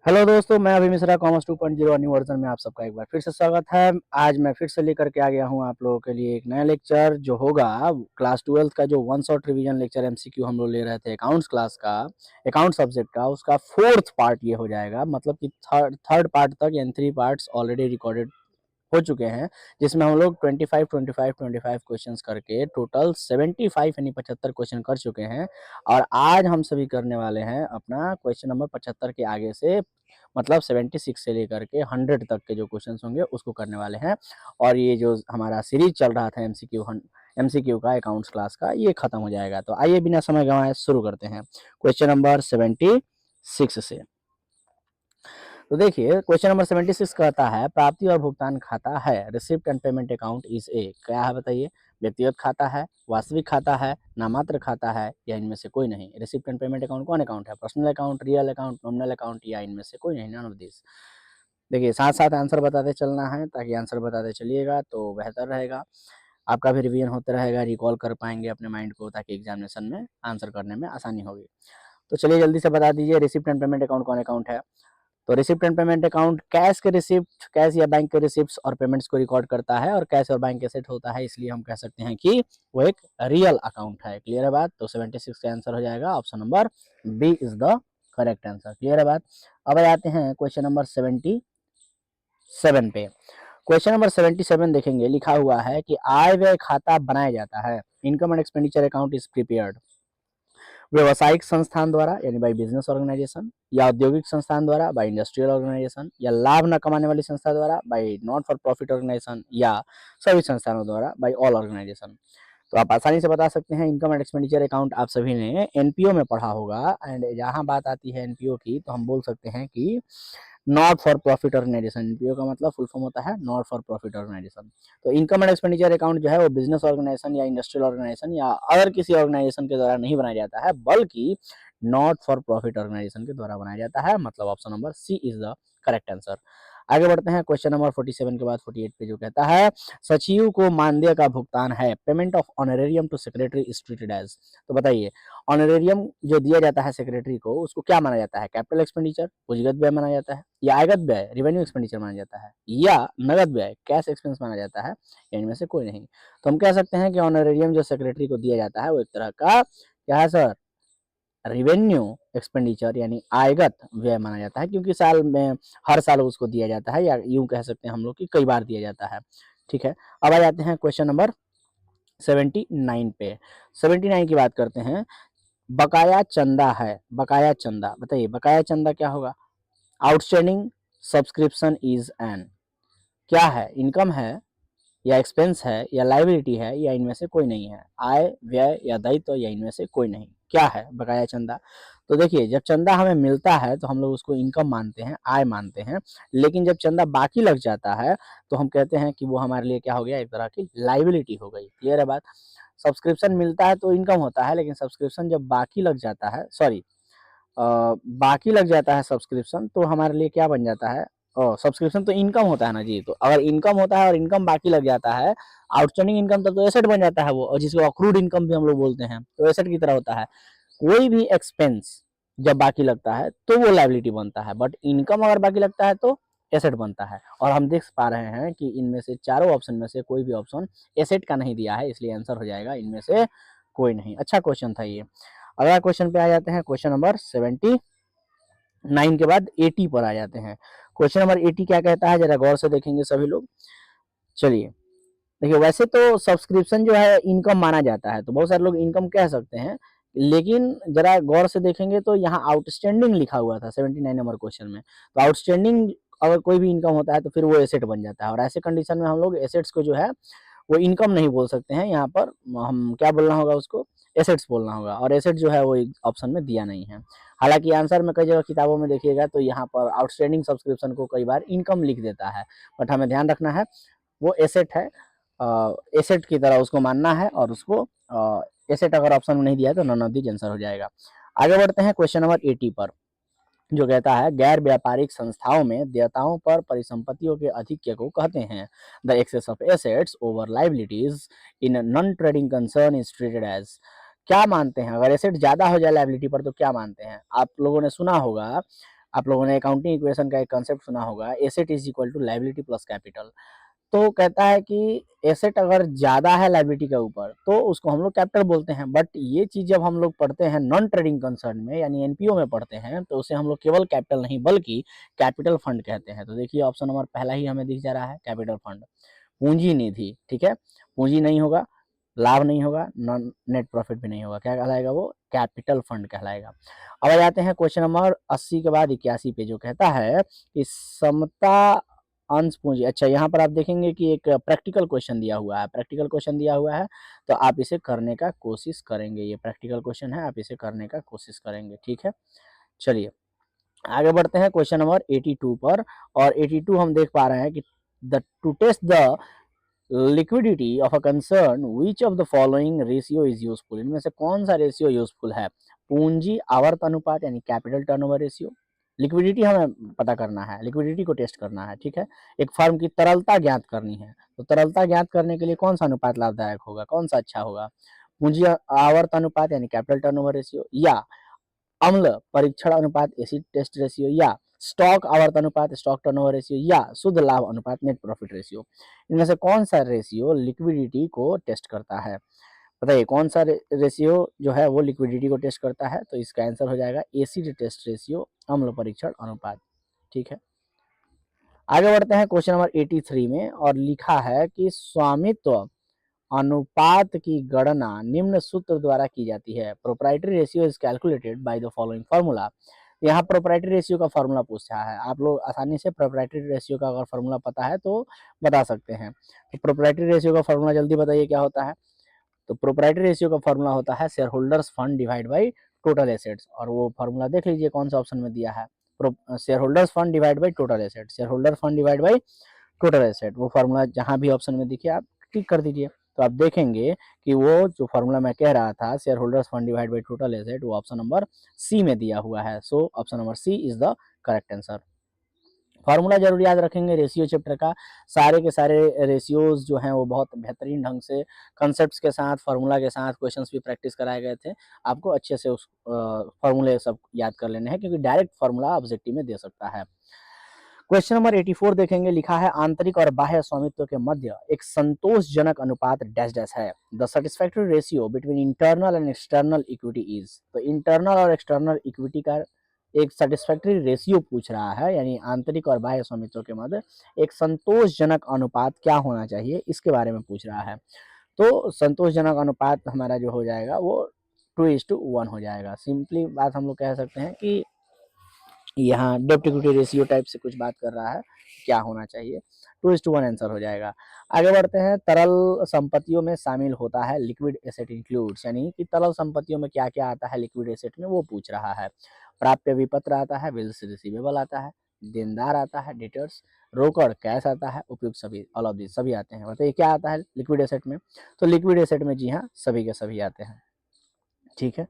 Hello दोस्तों, मैं अभी मिश्रा कॉमर्स 2.0 न्यू वर्जन में आप सबका एक बार फिर से स्वागत है। आज मैं फिर से लेकर के आ गया हूं आप लोगों के लिए एक नया लेक्चर जो होगा क्लास 12th का जो one shot revision lecture MCQ हम लोग ले रहे थे अकाउंट्स क्लास का, अकाउंट सब्जेक्ट का, उसका फोर्थ पार्ट ये हो जाएगा। मतलब कि थर्ड पार्ट तक यानी 3 पार्ट्स ऑलरेडी रिकॉर्डेड हो चुके हैं, जिसमें हम लोग 25 क्वेश्चंस करके टोटल 75 यानी 75 क्वेश्चन कर चुके हैं। और आज हम सभी करने वाले हैं अपना क्वेश्चन नंबर 75 के आगे से, मतलब 76 से लेकर के 100 तक के जो क्वेश्चन होंगे उसको करने वाले हैं। और ये जो हमारा सीरीज चल रहा था एमसीक्यू का अकाउंट्स क्लास का, ये खत्म हो जाएगा। तो आइए बिना समय गंवाए शुरू करते हैं क्वेश्चन नंबर 76 से। तो देखिए क्वेश्चन नंबर 76 कहता है प्राप्ति और भुगतान खाता है, receipt and payment account is a. क्या है बताइए? व्यक्तिगत खाता है, वास्तविक खाता है, नामात्र खाता है, या इनमें से कोई नहीं। रिसिप्ट एंड पेमेंट अकाउंट कौन अकाउंट है? Personal account, real account, nominal account, या इनमें से कोई नहीं, नन ऑफ दिस। देखिए साथ साथ आंसर बताते चलना है, ताकि आंसर बताते चलिएगा तो बेहतर रहेगा। आपका भी रिवीजन होता रहेगा, रिकॉल कर पाएंगे अपने माइंड को, ताकि एग्जामिनेशन में आंसर करने में आसानी होगी। तो चलिए जल्दी से बता दीजिए, रिसिप्ट एंड पेमेंट अकाउंट कौन अकाउंट है? तो receipt and payment account cash के रिसिप्ट, कैश या बैंक के रिसिप्ट्स और पेमेंट्स को रिकॉर्ड करता है, और कैश और बैंक एसेट होता है, इसलिए हम कह सकते हैं कि वो एक रियल अकाउंट है। क्लियर है बात? तो 76 का आंसर हो जाएगा option number B is the correct answer. Clear है बात? अब आते हैं क्वेश्चन नंबर 77 पे। क्वेश्चन नंबर 77 देखेंगे, लिखा हुआ है कि आय व्यय खाता बनाया जाता है, income and expenditure account is prepared, व्यवसायिक संस्थान द्वारा यानी बाई बिजनेस ऑर्गेनाइजेशन, या औद्योगिक संस्थान द्वारा बाई इंडस्ट्रियल ऑर्गेनाइजेशन, या लाभ न कमाने वाली संस्था द्वारा by not for profit organization, या सभी संस्थानों द्वारा बाई ऑल ऑर्गेनाइजेशन। तो आप आसानी से बता सकते हैं इनकम एंड एक्सपेंडिचर अकाउंट आप सभी ने एनपीओ में पढ़ा होगा। एंड जहां बात आती है एनपीओ की, तो हम बोल सकते हैं कि not for profit organization. NPO का मतलब फुल फॉर्म होता है नॉट फॉर प्रॉफिट ऑर्गेनाइजेशन। तो इनकम एंड एक्सपेंडिचर अकाउंट जो है वो बिजनेस ऑर्गेनाइजेशन या इंडस्ट्रियल ऑर्गेनाइजेशन या अदर किसी ऑर्गेनाइजेशन के द्वारा नहीं बनाया जाता है, बल्कि नॉट फॉर प्रॉफिट ऑर्गेनाइजेशन के द्वारा बनाया जाता है। मतलब option number C is the correct answer. आगे बढ़ते हैं क्वेश्चन नंबर 47 के बाद 48 पे, जो कहता है सचिव को मानदेय का भुगतान है, payment of honorarium to secretary is treated as. तो बताइए ऑनरेरियम जो दिया जाता है सेक्रेटरी को, उसको क्या माना जाता है? कैपिटल एक्सपेंडिचर, पूंजीगत व्यय माना जाता है, या आयगत व्यय, रेवेन्यू एक्सपेंडिचर माना जाता है, या नगद व्यय, कैश एक्सपेंस माना जाता है, या इनमें से कोई नहीं। तो हम कह सकते हैं कि ऑनरेरियम जो सेक्रेटरी को दिया जाता है वो एक तरह का क्या है सर? रिवेन्यू एक्सपेंडिचर यानी आयगत व्यय माना जाता है, क्योंकि साल में हर साल उसको दिया जाता है, या यूं कह सकते हैं हम लोग कि कई बार दिया जाता है। ठीक है, अब आ जाते हैं क्वेश्चन नंबर 79 पे। 79 की बात करते हैं। बकाया चंदा है, बकाया चंदा बताइए, बकाया चंदा क्या होगा? आउटस्टैंडिंग सब्सक्रिप्शन इज एन, क्या है? इनकम है, या एक्सपेंस है, या लाइबिलिटी है, या इनमें से कोई नहीं है? आय, व्यय, या दायित्व, या इनमें से कोई नहीं। क्या है बकाया चंदा? तो देखिए जब चंदा हमें मिलता है तो हम लोग उसको इनकम मानते हैं, आय मानते हैं। लेकिन जब चंदा बाकी लग जाता है तो हम कहते हैं कि वो हमारे लिए क्या हो गया? एक तरह की लाइबिलिटी हो गई। क्लियर है बात? सब्सक्रिप्शन मिलता है तो इनकम होता है, लेकिन सब्सक्रिप्शन जब बाकी लग जाता है, सॉरी, बाकी लग जाता है सब्सक्रिप्शन, तो हमारे लिए क्या बन जाता है? सब्सक्रिप्शन तो इनकम होता है ना जी। तो अगर इनकम होता है और इनकम बाकी लग जाता है, आउटस्टैंडिंग इनकम तब तो एसेट बन जाता है वो, और जिसको अक्रूड इनकम भी हम लोग बोलते हैं, तो एसेट की तरह होता है। कोई भी एक्सपेंस जब बाकी लगता है तो वो लाइबिलिटी बनता है, बट इनकम अगर बाकी लगता है तो एसेट बनता है। और हम देख पा रहे हैं कि इनमें से चारों ऑप्शन में से कोई भी ऑप्शन एसेट का नहीं दिया है, इसलिए आंसर हो जाएगा इनमें से कोई नहीं। अच्छा क्वेश्चन था ये। अगला क्वेश्चन पे आ जाते हैं, क्वेश्चन नंबर 79 के बाद 80 पर आ जाते हैं। क्वेश्चन नंबर 80 क्या कहता है, जरा गौर से देखेंगे सभी लोग। चलिए देखिए, वैसे तो सब्सक्रिप्शन जो है इनकम माना जाता है, तो बहुत सारे लोग इनकम कह सकते हैं, लेकिन जरा गौर से देखेंगे तो यहाँ आउटस्टैंडिंग लिखा हुआ था 79 नंबर क्वेश्चन में। तो आउटस्टैंडिंग अगर कोई भी इनकम होता है तो फिर वो एसेट बन जाता है, और ऐसे कंडीशन में हम लोग एसेट्स को जो है वो इनकम नहीं बोल सकते हैं। यहाँ पर हम क्या बोलना होगा? उसको एसेट्स बोलना होगा, और एसेट जो है वो ऑप्शन में दिया नहीं है। हालांकि आंसर में कई जगह किताबों में देखिएगा तो यहाँ पर आउटस्टैंडिंग सब्सक्रिप्शन को कई बार इनकम लिख देता है, बट हमें ध्यान रखना है वो एसेट है। एसेट की तरह उसको मानना है, और उसको एसेट अगर ऑप्शन में नहीं दिया है तो नन ऑफ दी आंसर हो जाएगा। आगे बढ़ते हैं क्वेश्चन नंबर 80 पर, जो कहता है गैर व्यापारिक संस्थाओं में देयताओं पर परिसंपत्तियों के अधिक्य को कहते हैं। The excess of assets over liabilities in non trading concern is treated as. क्या मानते हैं? अगर एसेट ज्यादा हो जाए लाइबिलिटी पर तो क्या मानते हैं? आप लोगों ने सुना होगा आप लोगों ने अकाउंटिंग इक्वेशन का एक कॉन्सेप्ट सुना होगा, asset is equal to liability plus capital. तो कहता है कि एसेट अगर ज़्यादा है लायबिलिटी के ऊपर तो उसको हम लोग कैपिटल बोलते हैं, बट ये चीज़ जब हम लोग पढ़ते हैं नॉन ट्रेडिंग कंसर्न में यानी एनपीओ में पढ़ते हैं तो उसे हम लोग केवल कैपिटल नहीं बल्कि कैपिटल फंड कहते हैं। तो देखिए ऑप्शन नंबर पहला ही हमें दिख जा रहा है, कैपिटल फंड। पूंजी निधि, ठीक है, पूंजी नहीं होगा, लाभ नहीं होगा, नॉन नेट प्रॉफिट भी नहीं होगा, क्या कहलाएगा वो, कैपिटल फंड कहलाएगा। अब आ जाते हैं क्वेश्चन नंबर 80 के बाद 81 पे, जो कहता है कि समता अंश पूंजी। अच्छा, यहाँ पर आप देखेंगे कि एक प्रैक्टिकल क्वेश्चन दिया हुआ है, प्रैक्टिकल क्वेश्चन दिया हुआ है तो आप इसे करने का कोशिश करेंगे। ये प्रैक्टिकल क्वेश्चन है, आप इसे करने का कोशिश करेंगे, ठीक है। चलिए आगे बढ़ते हैं क्वेश्चन नंबर 82 पर, और 82 हम देख पा रहे हैं कि the to test the liquidity of a concern which of the following ratio is useful. इनमें से कौन सा रेशियो यूजफुल है, पूंजी आवर्त अनुपात यानी कैपिटल टर्नओवर रेशियो, लिक्विडिटी हमें पता करना है, लिक्विडिटी को टेस्ट करना है, ठीक है। एक फर्म की तरलता ज्ञात करनी है, तो तरलता ज्ञात करने के लिए कौन सा अनुपात लाभदायक होगा, कौन सा अच्छा होगा, पूंजी आवर्त अनुपात यानी कैपिटल टर्नओवर रेशियो, या अम्ल परीक्षण अनुपात एसिड टेस्ट रेशियो, या स्टॉक आवर्त अनुपात स्टॉक टर्नओवर रेशियो, या शुद्ध लाभ अनुपात नेट प्रॉफिट रेशियो। इनमें से कौन सा रेशियो लिक्विडिटी को टेस्ट करता है, बताइए कौन सा रेशियो जो है वो लिक्विडिटी को टेस्ट करता है। तो इसका आंसर हो जाएगा एसिड टेस्ट रेशियो, अम्ल परीक्षण अनुपात, ठीक है। आगे बढ़ते हैं क्वेश्चन नंबर 83 में, और लिखा है कि स्वामित्व अनुपात की गणना निम्न सूत्र द्वारा की जाती है। Proprietary ratio is calculated by the following formula. यहाँ प्रोप्राइटरी रेशियो का फार्मूला पूछा है, आप लोग आसानी से प्रोप्राइटरी रेशियो का अगर फार्मूला पता है तो बता सकते हैं। तो प्रोप्राइटरी रेशियो का फार्मूला जल्दी बताइए क्या होता है। तो प्रोप्राइटरी रेशियो का फार्मूला होता है share holders fund divide by total assets, और वो फार्मूला देख लीजिए कौन सा ऑप्शन में दिया है, share holders fund divide by total asset, share holder fund divide by total asset. वो फार्मूला जहां भी ऑप्शन में दिखे आप टिक कर दीजिए, तो आप देखेंगे कि वो जो फार्मूला मैं कह रहा था share holders fund divide by total asset, वो ऑप्शन नंबर सी में दिया हुआ है। So option number C is the correct answer. Formula जरूर याद रखेंगे रेशियो चैप्टर का, सारे के सारे रेशियोज जो हैं वो बहुत बेहतरीन ढंग से कंसेप्ट के साथ फार्मूला के साथ क्वेश्चंस भी प्रैक्टिस कराए गए थे। आपको अच्छे से उस फार्मूले सब याद कर लेने हैं क्योंकि डायरेक्ट फार्मूला ऑब्जेक्टिव में दे सकता है। क्वेश्चन नंबर 84 देखेंगे, लिखा है आंतरिक और बाह्य स्वामित्व के मध्य एक संतोषजनक अनुपात डैश डैश है। The satisfactory ratio between internal and external equity is. तो इंटरनल और एक्सटर्नल इक्विटी का एक सेटिस्फैक्टरी रेशियो पूछ रहा है, यानी आंतरिक और बाह्य स्वामित्व के मध्य एक संतोषजनक अनुपात क्या होना चाहिए, इसके बारे में पूछ रहा है। तो संतोषजनक अनुपात हमारा जो हो जाएगा वो 2:1 हो जाएगा। सिंपली बात हम लोग कह सकते हैं कि यहाँ डेप्ट इक्विटी रेशियो टाइप से कुछ बात कर रहा है, क्या होना चाहिए, 2:1 आंसर हो जाएगा। आगे बढ़ते हैं, तरल संपत्तियों में शामिल होता है लिक्विड एसेट इंक्लूड्स, यानी कि तरल संपत्तियों में क्या क्या आता है लिक्विड एसेट में, वो पूछ रहा है। प्राप्य विपत्र आता है, बिल्स रिसीवेबल आता है, देनदार आता है डेटर्स, रोकड़ कैश आता है, उपयुक्त सभी, ऑल ऑफ दिस सभी आते हैं। बताइए क्या आता है लिक्विड एसेट में, तो लिक्विड एसेट में जी हाँ सभी के सभी आते हैं, ठीक है।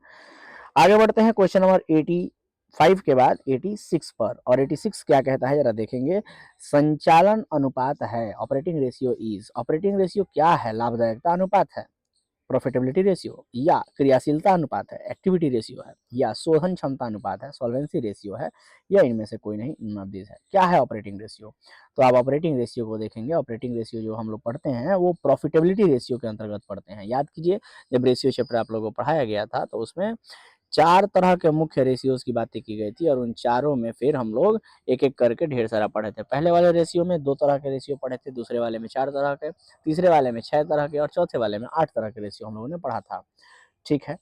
आगे बढ़ते हैं क्वेश्चन नंबर 85 के बाद 86 पर, और 86 क्या कहता है जरा देखेंगे। संचालन अनुपात है, operating ratio is, operating ratio क्या है, लाभदायकता अनुपात है, प्रॉफिटेबिलिटी रेशियो, या क्रियाशीलता अनुपात है, एक्टिविटी रेशियो है, या शोधन क्षमता अनुपात है, सॉल्वेंसी रेशियो है, या इनमें से कोई नहीं, नन ऑफ दिस है। क्या है ऑपरेटिंग रेशियो, तो आप ऑपरेटिंग रेशियो को देखेंगे। ऑपरेटिंग रेशियो जो हम लोग पढ़ते हैं वो प्रॉफिटेबिलिटी रेशियो के अंतर्गत पढ़ते हैं। याद कीजिए जब रेशियो चैप्टर आप लोगों को पढ़ाया गया था तो उसमें 4 तरह के मुख्य रेशियोज की बातें की गई थी, और उन चारों में फिर हम लोग एक एक करके ढेर सारा पढ़े थे। पहले वाले रेशियो में 2 तरह के रेशियो पढ़े थे, दूसरे वाले में 4 तरह के, तीसरे वाले में 6 तरह के, और चौथे वाले में 8 तरह के रेशियो हम लोगों ने पढ़ा था, ठीक है।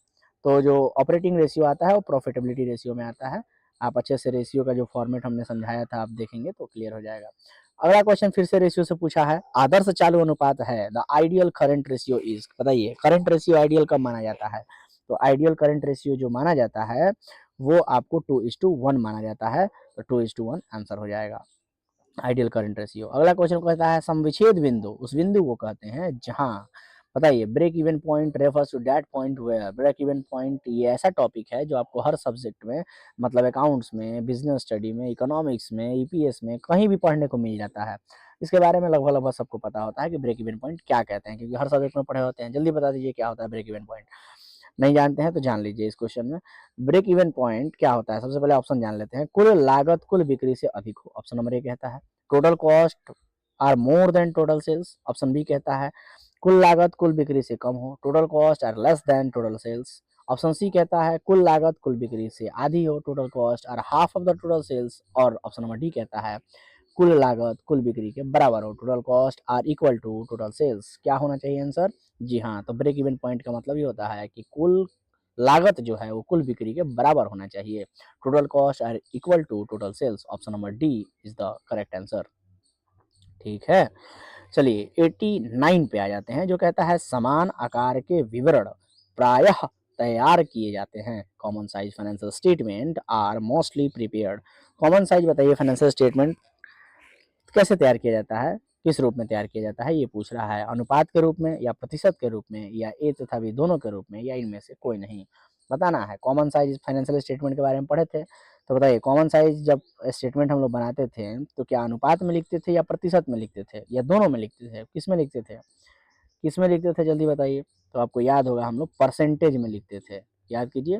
तो जो ऑपरेटिंग रेशियो आता है वो प्रॉफिटेबिलिटी रेशियो में आता है। आप अच्छे से रेशियो का जो फॉर्मेट हमने समझाया था आप देखेंगे तो क्लियर हो जाएगा। अगला क्वेश्चन फिर से रेशियो से पूछा है, आदर्श चालू अनुपात है, the ideal current ratio is. बताइए करंट रेशियो आइडियल कब माना जाता है, तो आइडियल करंट रेशियो जो माना जाता है वो आपको 2:1 माना जाता है, तो 2:1 आंसर हो जाएगा आइडियल करंट रेशियो। अगला क्वेश्चन कहता है समविच्छेद बिंदु, उस बिंदु को कहते हैं जहां, बताइए break even point refers to that point where, break even point ये ऐसा टॉपिक है जो आपको हर सब्जेक्ट में, मतलब अकाउंट्स में, बिजनेस स्टडी में, इकोनॉमिक्स में, ईपीएस में कहीं भी पढ़ने को मिल जाता है। इसके बारे में लगभग लगभग सबको पता होता है कि ब्रेक इवन पॉइंट क्या कहते हैं, क्योंकि हर सब्जेक्ट में पढ़े होते हैं। जल्दी बता दीजिए क्या होता है ब्रेक इवन पॉइंट। नहीं जानते हैं तो जान लीजिए इस क्वेश्चन में। ब्रेक इवन पॉइंट क्या होता है, सबसे पहले ऑप्शन जान लेते हैं। कुल लागत कुल बिक्री से अधिक हो, ऑप्शन नंबर ए कहता है। Total cost are more than total sales, option B कहता है। कुल लागत कुल बिक्री से कम हो, total cost are less than total sales, option C कहता है कुल लागत कुल बिक्री से आधी हो, total cost are half of the total sales, और ऑप्शन नंबर डी कहता है कुल लागत कुल बिक्री के बराबर हो, total cost are equal to total sales. क्या होना चाहिए आंसर? जी हाँ, तो ब्रेक इवन पॉइंट का मतलब ये होता है कि कुल लागत जो है वो कुल बिक्री के बराबर होना चाहिए, total cost are equal to total sales. Option number D is the correct answer. ठीक है, चलिए 89 पे आ जाते हैं, जो कहता है समान आकार के विवरण प्रायः तैयार किए जाते हैं। Common size financial statement are mostly prepared. Common size बताइए फाइनेंशियल स्टेटमेंट कैसे तैयार किया जाता है, किस रूप में तैयार किया जाता है, ये पूछ रहा है। अनुपात के रूप में, या प्रतिशत के रूप में, या ए तथा बी दोनों के रूप में, या इनमें से कोई नहीं, बताना है। कॉमन साइज फाइनेंशियल स्टेटमेंट के बारे में पढ़े थे, तो बताइए कॉमन साइज जब स्टेटमेंट हम लोग बनाते थे तो क्या अनुपात में लिखते थे, या प्रतिशत में लिखते थे, या दोनों में लिखते थे, किस में लिखते थे, किस में लिखते थे, जल्दी बताइए। तो आपको याद होगा हम लोग परसेंटेज में लिखते थे, याद कीजिए।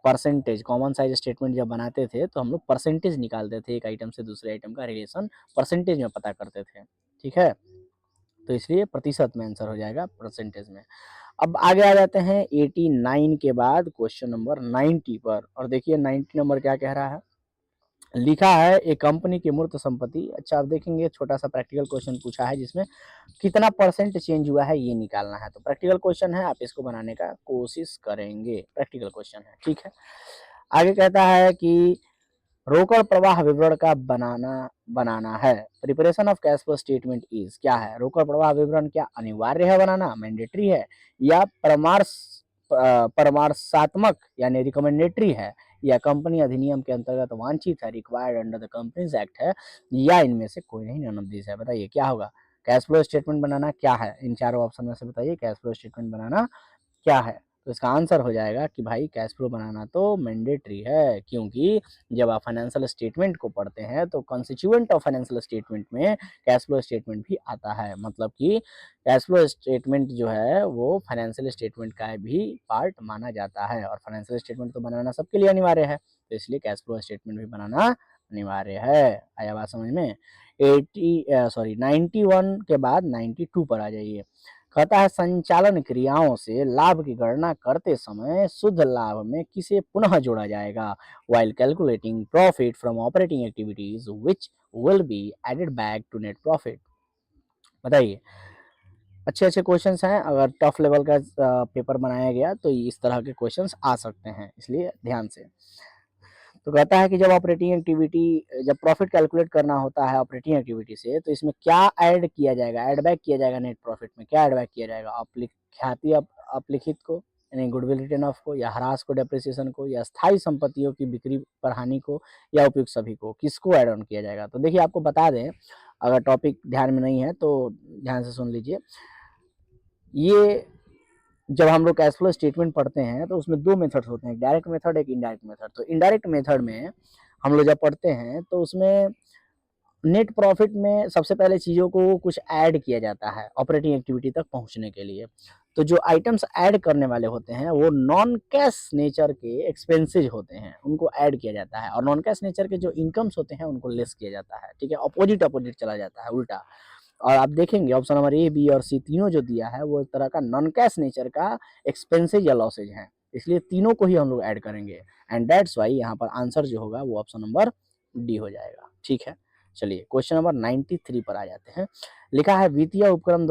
परसेंटेज, कॉमन साइज स्टेटमेंट जब बनाते थे तो हम लोग परसेंटेज निकालते थे, एक आइटम से दूसरे आइटम का रिलेशन परसेंटेज में पता करते थे, ठीक है। तो इसलिए प्रतिशत में आंसर हो जाएगा, परसेंटेज में। अब आगे आ जाते हैं 89 के बाद क्वेश्चन नंबर 90 पर, और देखिए 90 नंबर क्या कह रहा है। लिखा है एक कंपनी की मूर्त संपत्ति, अच्छा आप देखेंगे छोटा सा प्रैक्टिकल क्वेश्चन पूछा है जिसमें कितना परसेंट चेंज हुआ है ये निकालना है। तो प्रैक्टिकल क्वेश्चन है, आप इसको बनाने का कोशिश करेंगे, प्रैक्टिकल क्वेश्चन है, ठीक है। आगे कहता है कि रोकड़ प्रवाह विवरण का बनाना है। Preparation of cash flow statement is, क्या है, रोकड़ प्रवाह विवरण क्या अनिवार्य है बनाना, मैंडेटरी है, या परामर्शात्मक यानी रिकमेंडेटरी है, या कंपनी अधिनियम के अंतर्गत वांछित है, required under the companies act है, या इनमें से कोई नहीं, नन ऑफ दिस है। बताइए क्या होगा। कैश फ्लो स्टेटमेंट बनाना क्या है, इन चारों ऑप्शन में से बताइए कैश फ्लो स्टेटमेंट बनाना क्या है। तो इसका आंसर हो जाएगा कि भाई कैश फ्लो बनाना तो मैंडेटरी है, क्योंकि जब आप फाइनेंशियल स्टेटमेंट को पढ़ते हैं तो कंस्टिट्यूएंट ऑफ फाइनेंशियल स्टेटमेंट में कैश फ्लो स्टेटमेंट भी आता है, मतलब कि कैश फ्लो स्टेटमेंट जो है वो फाइनेंशियल स्टेटमेंट का भी पार्ट माना जाता है, और फाइनेंशियल स्टेटमेंट तो बनाना सबके लिए अनिवार्य है, तो इसलिए कैश फ्लो स्टेटमेंट भी बनाना अनिवार्य है। आया बात समझ में। 91 के बाद 92 पर आ जाइए। कहता है संचालन क्रियाओं से लाभ की गणना करते समय शुद्ध लाभ में किसे पुनः जोड़ा जाएगा, while calculating profit from operating activities which will be added back to net profit। बताइए, अच्छे अच्छे क्वेश्चंस हैं, अगर टफ लेवल का पेपर बनाया गया तो इस तरह के क्वेश्चंस आ सकते हैं, इसलिए ध्यान से। तो कहता है कि जब ऑपरेटिंग एक्टिविटी, जब प्रॉफिट कैलकुलेट करना होता है ऑपरेटिंग एक्टिविटी से, तो इसमें क्या ऐड किया जाएगा, ऐड बैक किया जाएगा नेट प्रॉफिट में, क्या ऐड बैक किया जाएगा, ख्याति अपलिखित को यानी गुडविल रिटर्न ऑफ को, या ह्रास को डेप्रिसिएशन को, या स्थायी संपत्तियों की बिक्री पर हानि को, या उपयुक्त सभी को, किसको ऐड ऑन किया जाएगा। तो देखिए आपको बता दें, अगर टॉपिक ध्यान में नहीं है तो ध्यान से सुन लीजिए। ये जब हम लोग कैश फ्लो स्टेटमेंट पढ़ते हैं तो उसमें दो मेथड्स होते हैं, एक डायरेक्ट मेथड, एक इनडायरेक्ट मेथड। तो इनडायरेक्ट मेथड में हम लोग जब पढ़ते हैं तो उसमें नेट प्रॉफिट में सबसे पहले चीज़ों को कुछ ऐड किया जाता है ऑपरेटिंग एक्टिविटी तक पहुंचने के लिए। तो जो आइटम्स ऐड करने वाले होते हैं वो नॉन कैश नेचर के एक्सपेंसेज होते हैं, उनको ऐड किया जाता है, और नॉन कैश नेचर के जो इनकम्स होते हैं उनको लेस किया जाता है, ठीक है। अपोजिट अपोजिट चला जाता है, उल्टा। और आप देखेंगे ऑप्शन नंबर ए, बी और सी तीनों जो दिया है वो एक तरह का नॉन कैश नेचर का एक्सपेंसेज या लॉसेज है, इसलिए तीनों को ही हम लोग ऐड करेंगे, एंड दैट्स वाई यहाँ पर आंसर जो होगा वो ऑप्शन नंबर डी हो जाएगा, ठीक है। चलिए क्वेश्चन नंबर 93 पर आ जाते हैं। लिखा है वित्तीय उपक्रम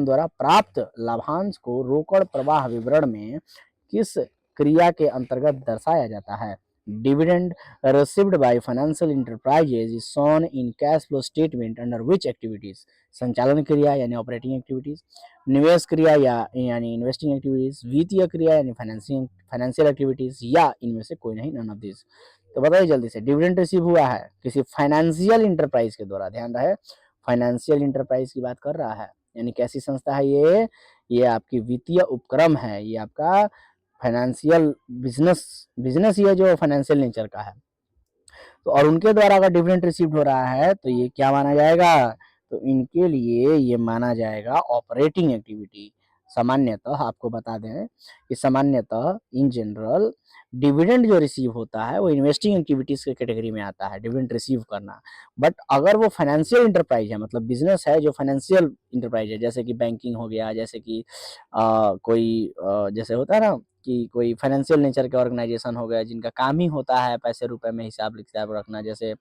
द्वारा प्राप्त लाभांश को रोकड़ प्रवाह विवरण में किस क्रिया के अंतर्गत दर्शाया जाता है। Dividend received by financial enterprises is shown in cash flow statement under which activities। संचालन क्रिया यानी ऑपरेटिंग एक्टिविटीज, निवेश क्रिया यानी इन्वेस्टिंग एक्टिविटीज, वित्तीय क्रिया यानी फाइनेंशियल एक्टिविटीज, या इनमें से कोई नहीं, नन ऑफ दिस। तो बताइए जल्दी से, डिविडेंड रिसीव हुआ है किसी फाइनेंशियल इंटरप्राइज के द्वारा, ध्यान रहे फाइनेंशियल इंटरप्राइज की बात कर रहा है, यानी कैसी संस्था है ये आपकी वित्तीय उपक्रम है, ये आपका फाइनेंशियल बिजनेस ये जो फाइनेंशियल नेचर का है। तो और उनके द्वारा अगर डिविडेंड रिसीव हो रहा है तो ये क्या माना जाएगा, तो इनके लिए ये माना जाएगा ऑपरेटिंग एक्टिविटी। सामान्यतः आपको बता दें कि सामान्यतः इन जनरल डिविडेंड जो रिसीव होता है वो इन्वेस्टिंग एक्टिविटीज के कैटेगरी में आता है, डिविडेंड रिसीव करना। बट अगर वो फाइनेंशियल इंटरप्राइज है, मतलब बिजनेस है जो फाइनेंशियल इंटरप्राइज है, जैसे कि बैंकिंग हो गया, जैसे कि कोई जैसे होता है ना कि कोई फाइनेंशियल नेचर के ऑर्गेनाइजेशन हो गया जिनका काम ही होता है पैसे रुपए में हिसाब किताब रखना, जैसे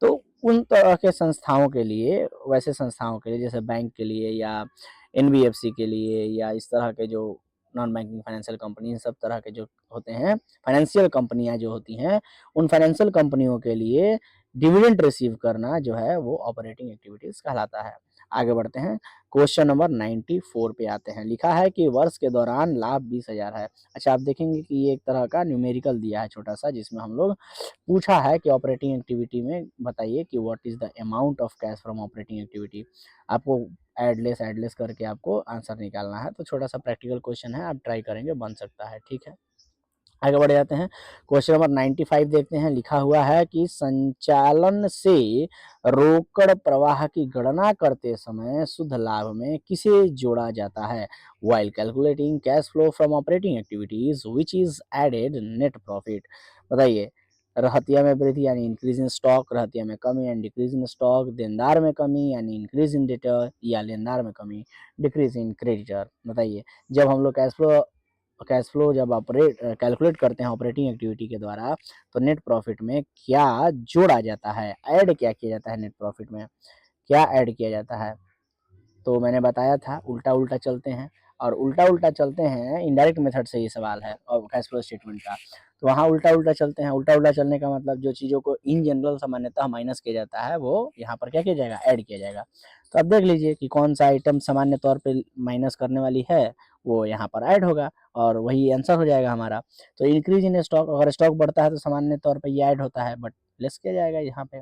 तो उन तरह के संस्थाओं के लिए, वैसे संस्थाओं के लिए जैसे बैंक के लिए या एनबीएफसी के लिए या इस तरह के जो नॉन बैंकिंग फाइनेंशियल कंपनी, इन सब तरह के जो होते हैं फाइनेंशियल कंपनियां जो होती हैं, उन फाइनेंशियल कंपनियों के लिए डिविडेंड रिसीव करना जो है वो ऑपरेटिंग एक्टिविटीज कहलाता है। आगे बढ़ते हैं, क्वेश्चन नंबर 94 पे आते हैं। लिखा है कि वर्ष के दौरान लाभ 20,000 है। अच्छा, आप देखेंगे कि ये एक तरह का न्यूमेरिकल दिया है छोटा सा, जिसमें हम लोग पूछा है कि ऑपरेटिंग एक्टिविटी में बताइए कि what is the amount of cash from operating activity. आपको एडलेस करके आपको आंसर निकालना है। तो छोटा सा प्रैक्टिकल क्वेश्चन है, आप ट्राई करेंगे बन सकता है, ठीक है। आगे बढ़ जाते हैं, क्वेश्चन नंबर 95 देखते हैं। लिखा हुआ है कि संचालन से रोकड़ प्रवाह की गणना करते समय शुद्ध लाभ में किसे जोड़ा जाता है? While calculating cash flow from operating activities which is added net profit. बताइए, रहतिया में वृद्धि यानी इंक्रीज इन स्टॉक, रहतिया में कमी यानी डिक्रीज इन स्टॉक, देनदार में कमी यानी इंक्रीज इन डेटर, या लेनदार में कमी डिक्रीज इन क्रेडिटर। बताइए, जब हम लोग कैश फ्लो जब ऑपरेट कैलकुलेट करते हैं ऑपरेटिंग एक्टिविटी के द्वारा, तो नेट प्रॉफिट में क्या जोड़ा जाता है, ऐड क्या किया जाता है, नेट प्रॉफिट में क्या ऐड किया जाता है? तो मैंने बताया था उल्टा उल्टा चलते हैं, और उल्टा उल्टा चलते हैं इनडायरेक्ट मेथड से, ये सवाल है और कैश फ्लो स्टेटमेंट का। तो वहाँ उल्टा उल्टा चलते हैं, उल्टा उल्टा चलने का मतलब जो चीज़ों को इन जनरल सामान्यतः माइनस किया जाता है वो यहाँ पर क्या किया जाएगा, ऐड किया जाएगा। तो अब देख लीजिए कि कौन सा आइटम सामान्य तौर पे माइनस करने वाली है, वो यहाँ पर ऐड होगा और वही आंसर हो जाएगा हमारा। तो इंक्रीज इन स्टॉक, अगर स्टॉक बढ़ता है तो सामान्य तौर पर ये ऐड होता है, बट लेस किया जाएगा यहाँ पे।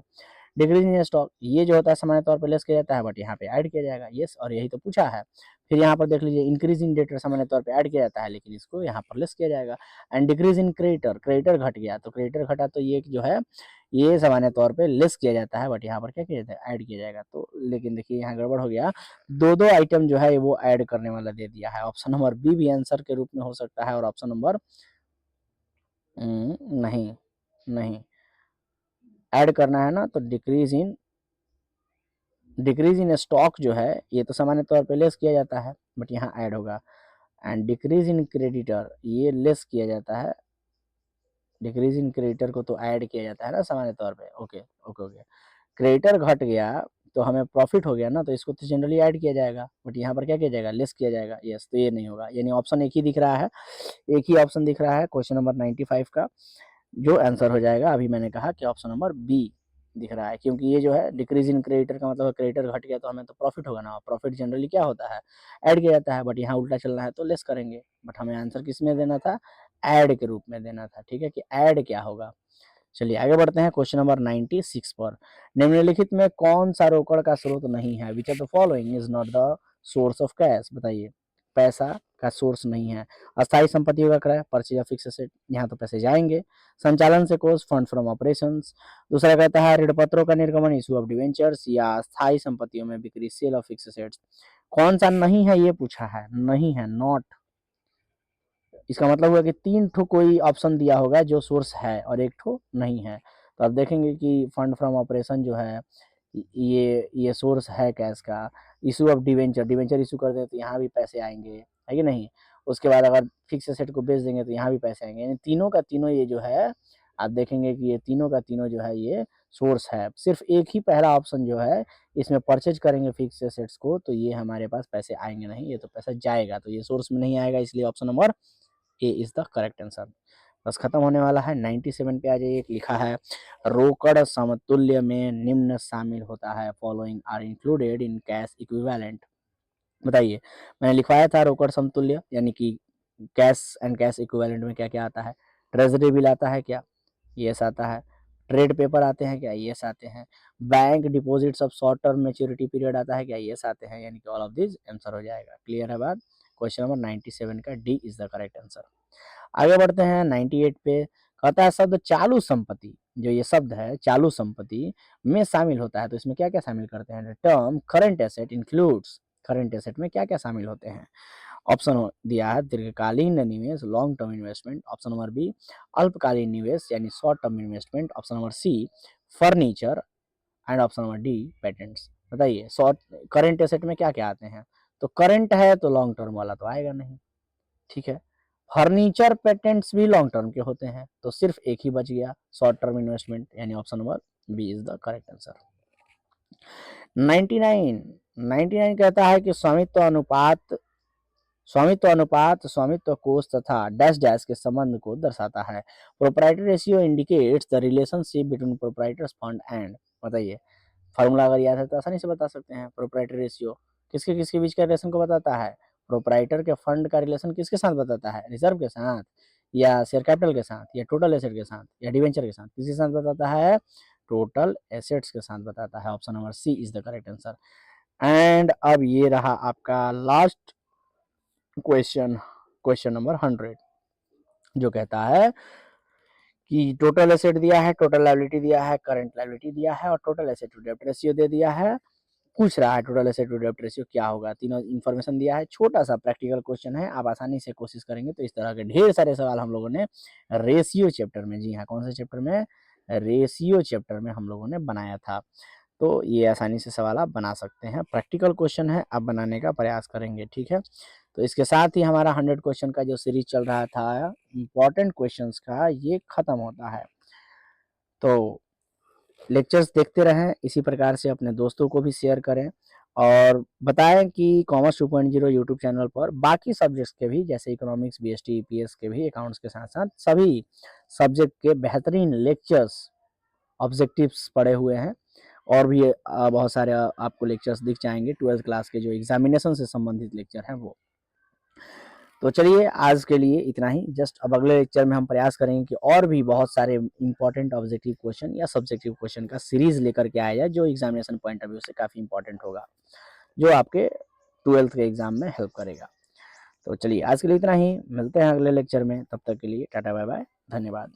डिक्रीज इन स्टॉक, ये जो होता है सामान्य तौर पर लेस किया जाता है, बट यहाँ पे ऐड किया जाएगा, यस, और यही तो पूछा है। फिर यहाँ पर देख लीजिए, इंक्रीज इन डेटर सामान्य तौर पे ऐड किया जाता है, लेकिन इसको यहाँ पर लेस किया जाएगा। And decrease in creditor, creditor घट गया, तो क्रेडिटर घटा तो ये जो है ये सामान्य तौर पे लेस किया जाता है, बट यहाँ पर क्या किया जाता है, ऐड किया जाएगा। तो लेकिन देखिए यहाँ गड़बड़ हो गया, दो दो आइटम जो है वो ऐड करने वाला दे दिया है। ऑप्शन नंबर बी भी आंसर के रूप में हो सकता है, और ऑप्शन नंबर नहीं, नहीं ऐड करना है ना, तो डिक्रीज इन स्टॉक जो है ये तो सामान्य तौर पे लेस किया जाता है, बट यहाँ ऐड होगा। एंड डिक्रीज इन क्रेडिटर, ये लेस किया जाता है, डिक्रीज इन क्रेडिटर को तो ऐड किया जाता है ना सामान्य तौर पे। ओके ओके ओके, क्रेडिटर घट गया तो हमें प्रॉफिट हो गया ना, तो इसको तो जनरली ऐड किया जाएगा, बट यहाँ पर क्या किया जाएगा, लेस किया जाएगा, यस। तो ये नहीं होगा, यानी ऑप्शन एक ही दिख रहा है, एक ही ऑप्शन दिख रहा है क्वेश्चन नंबर 95 का, जो आंसर हो जाएगा। अभी मैंने कहा कि ऑप्शन नंबर बी दिख रहा है, क्योंकि ये जो है डिक्रीज इन क्रेडिटर का मतलब क्रेडिटर घट गया तो हमें तो प्रॉफिट होगा ना, प्रॉफिट जनरली क्या होता है, ऐड किया जाता है, बट यहाँ उल्टा चलना है तो लेस करेंगे, बट हमें आंसर किस में देना था, ऐड के रूप में देना था, ठीक है, कि ऐड क्या होगा। चलिए आगे बढ़ते हैं क्वेश्चन नंबर 96 पर। निम्नलिखित में कौन सा रोकड़ का स्रोत नहीं है, विच of the following is not the source of cash. बताइए, पैसा का सोर्स नहीं है। अस्थायी संपत्तियों का क्रय, परचेज ऑफ फिक्स एसेट, यहाँ तो पैसे जाएंगे। संचालन से कोष, फंड फ्रॉम ऑपरेशंस। दूसरा कहता है ऋण पत्रों का निर्गमन, इशू ऑफ डिवेंचर्स, या अस्थायी संपत्तियों में बिक्री, सेल ऑफ फिक्स एसेट्स। कौन सा नहीं है ये पूछा है, नहीं है, नॉट। इसका मतलब हुआ कि तीन ठो कोई ऑप्शन दिया होगा जो सोर्स है और एक ठो नहीं है। तो आप देखेंगे कि फंड फ्रॉम ऑपरेशन जो है ये सोर्स है कैश का। Issue of debenture, debenture issue कर दें तो यहाँ भी पैसे आएंगे, है कि नहीं। उसके बाद अगर फिक्स एसेट को बेच देंगे तो यहाँ भी पैसे आएंगे, यानी तीनों का तीनों ये जो है, आप देखेंगे कि ये तीनों का तीनों जो है ये सोर्स है। सिर्फ एक ही पहला ऑप्शन जो है, इसमें परचेज करेंगे फिक्स एसेट्स को तो ये हमारे पास पैसे आएंगे नहीं, ये तो पैसा जाएगा, तो ये सोर्स में नहीं आएगा, इसलिए option number A is the correct answer. बस खत्म होने वाला है, 97 पे आ जाइए। लिखा है रोकड़ समतुल्य में निम्न शामिल होता है, following are included in cash equivalent. बताइए, मैंने लिखवाया था रोकड़ समतुल्य यानी कि कैश एंड कैश इक्विवेलेंट में क्या क्या आता है। ट्रेजरी बिल आता है क्या, यस आता है। ट्रेड पेपर आते हैं क्या, यस आते हैं। Bank deposits of short term maturity period आता है क्या, यस आते हैं, यानी कि ऑल ऑफ दिस आंसर हो जाएगा। क्लियर है बात। क्वेश्चन नंबर 97 का D is the correct answer. आगे बढ़ते हैं 98 पे। कहता है शब्द चालू संपत्ति, जो ये शब्द है चालू संपत्ति में शामिल होता है, तो इसमें क्या क्या शामिल करते हैं। Term current asset includes, current asset में क्या क्या शामिल होते हैं। ऑप्शन दिया है दीर्घकालीन निवेश long term investment, option number B अल्पकालीन निवेश यानी short term investment, option number C furniture and option number D patents. बताइए शॉर्ट करंट एसेट में क्या क्या आते हैं? तो करंट है तो लॉन्ग टर्म वाला तो आएगा नहीं, ठीक है। फर्नीचर पेटेंट्स भी लॉन्ग टर्म के होते हैं, तो सिर्फ एक ही बच गया शॉर्ट टर्म इन्वेस्टमेंट, यानी option number B is the correct answer. 99 कहता है कि स्वामित्व कोष तथा डैश डैश के संबंध को दर्शाता है। Proprietary ratio indicates the relationship between proprietors fund and. बताइए फार्मूला अगर याद है तो आसानी से बता सकते हैं। प्रोप्राइटरी रेशियो किसके किसके बीच का रिलेशन को बताता है? प्रोप्राइटर के फंड का रिलेशन किसके साथ बताता है? रिजर्व के साथ, या शेयर कैपिटल के साथ, या टोटल एसेट के साथ, या डिवेंचर के साथ? किसके साथ बताता है? टोटल एसेट्स के साथ बताता है। Option number C is the correct answer. And अब ये रहा आपका लास्ट क्वेश्चन, क्वेश्चन नंबर 100, जो कहता है कि टोटल एसेट दिया है, टोटल लायबिलिटी दिया है, करंट लायबिलिटी दिया है और टोटल एसेट टू डेब्ट रेशियो दे दिया है। पूछ रहा है टोटल एसेट टू डेब्ट रेशियो क्या होगा। तीनों इन्फॉर्मेशन दिया है। छोटा सा प्रैक्टिकल क्वेश्चन है, आप आसानी से कोशिश करेंगे तो इस तरह के ढेर सारे सवाल हम लोगों ने रेशियो चैप्टर में, जी हाँ कौन से चैप्टर में? रेशियो चैप्टर में हम लोगों ने बनाया था। तो ये आसानी से सवाल आप बना सकते हैं। प्रैक्टिकल क्वेश्चन है, आप बनाने का प्रयास करेंगे, ठीक है। तो इसके साथ ही हमारा 100 क्वेश्चन का जो सीरीज चल रहा था इम्पोर्टेंट क्वेश्चंस का, ये खत्म होता है। तो लेक्चर्स देखते रहें, इसी प्रकार से अपने दोस्तों को भी शेयर करें और बताएं कि कॉमर्स 2.0 यूट्यूब चैनल पर बाकी सब्जेक्ट्स के भी, जैसे इकोनॉमिक्स, बीएसटी, ईपीएस के भी, अकाउंट्स के साथ साथ सभी सब्जेक्ट के बेहतरीन लेक्चर्स, ऑब्जेक्टिव्स पड़े हुए हैं। और भी बहुत सारे आपको लेक्चर्स दिख जाएंगे 12th क्लास के जो एग्जामिनेशन से संबंधित लेक्चर हैं वो। तो चलिए आज के लिए इतना ही। जस्ट अब अगले लेक्चर में हम प्रयास करेंगे कि और भी बहुत सारे इंपॉर्टेंट ऑब्जेक्टिव क्वेश्चन या सब्जेक्टिव क्वेश्चन का सीरीज लेकर के आया जाए, जो एग्जामिनेशन पॉइंट ऑफ व्यू से काफ़ी इंपॉर्टेंट होगा, जो आपके 12th के एग्जाम में हेल्प करेगा। तो चलिए आज के लिए इतना ही, मिलते हैं अगले लेक्चर में। तब तक के लिए टाटा बाय बाय, धन्यवाद।